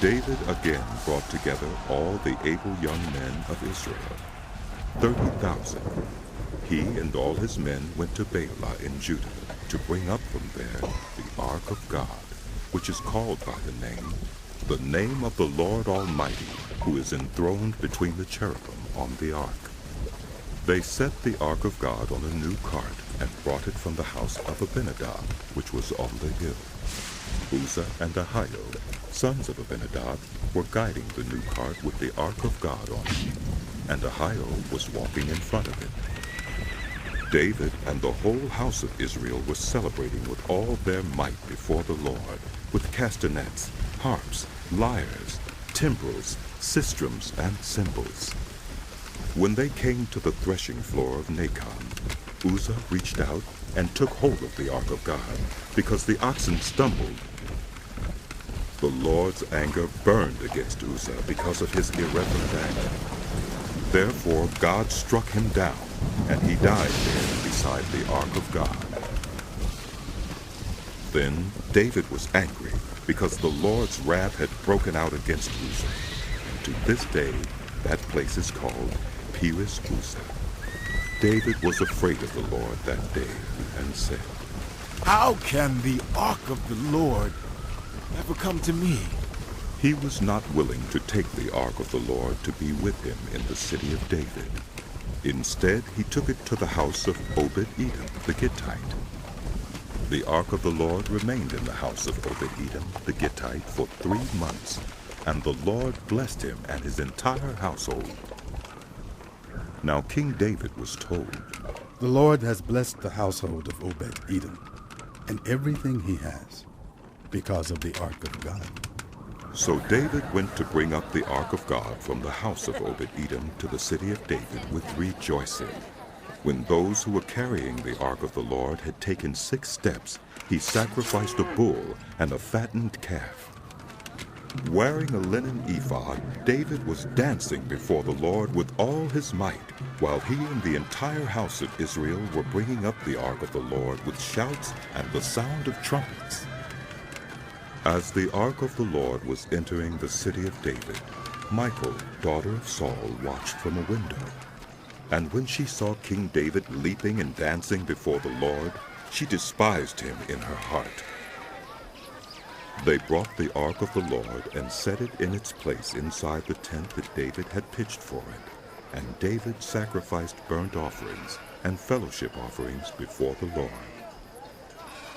David again brought together all the able young men of Israel, 30,000. He and all his men went to Baalah in Judah to bring up from there the Ark of God, which is called by the name of the Lord Almighty, who is enthroned between the cherubim on the ark. They set the Ark of God on a new cart and brought it from the house of Abinadab, which was on the hill. Uzzah and Ahio, sons of Abinadab, were guiding the new cart with the Ark of God on it, and Ahio was walking in front of it. David and the whole house of Israel were celebrating with all their might before the Lord, with castanets, harps, lyres, timbrels, sistrums, and cymbals. When they came to the threshing floor of Nacon, Uzzah reached out and took hold of the Ark of God, because the oxen stumbled. The Lord's anger burned against Uzzah because of his irreverent anger. Therefore God struck him down, and he died there beside the Ark of God. Then David was angry, because the Lord's wrath had broken out against Uzzah. To this day, that place is called Perez Uzzah. David was afraid of the Lord that day, and said, "How can the Ark of the Lord ever come to me?" He was not willing to take the Ark of the Lord to be with him in the city of David. Instead, he took it to the house of Obed-Edom the Gittite. The Ark of the Lord remained in the house of Obed-Edom the Gittite for 3 months, and the Lord blessed him and his entire household. Now King David was told, "The Lord has blessed the household of Obed-Edom and everything he has, because of the Ark of God." So David went to bring up the Ark of God from the house of Obed-Edom to the city of David with rejoicing. When those who were carrying the Ark of the Lord had taken 6 steps, he sacrificed a bull and a fattened calf. Wearing a linen ephod, David was dancing before the Lord with all his might, while he and the entire house of Israel were bringing up the Ark of the Lord with shouts and the sound of trumpets. As the Ark of the Lord was entering the city of David, Michal, daughter of Saul, watched from a window. And when she saw King David leaping and dancing before the Lord, she despised him in her heart. They brought the Ark of the Lord and set it in its place inside the tent that David had pitched for it. And David sacrificed burnt offerings and fellowship offerings before the Lord.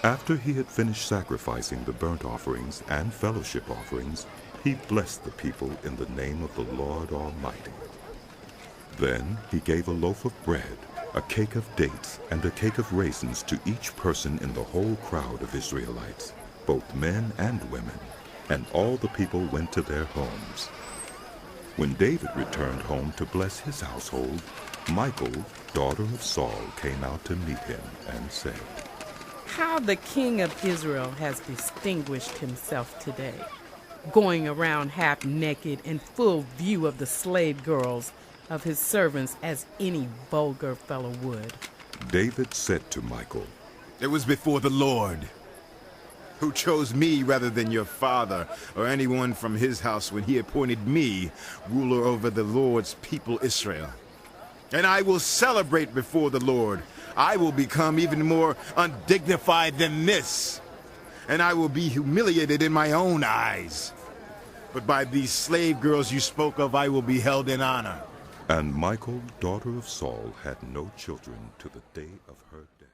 After he had finished sacrificing the burnt offerings and fellowship offerings, he blessed the people in the name of the Lord Almighty. Then he gave a loaf of bread, a cake of dates, and a cake of raisins to each person in the whole crowd of Israelites, both men and women, and all the people went to their homes. When David returned home to bless his household, Michal, daughter of Saul, came out to meet him and said, "How the king of Israel has distinguished himself today, going around half naked in full view of the slave girls of his servants as any vulgar fellow would." David said to Michal, "It was before the Lord, who chose me rather than your father or anyone from his house when he appointed me ruler over the Lord's people Israel. And I will celebrate before the Lord. I will become even more undignified than this, and I will be humiliated in my own eyes. But by these slave girls you spoke of, I will be held in honor." And Michal, daughter of Saul, had no children to the day of her death.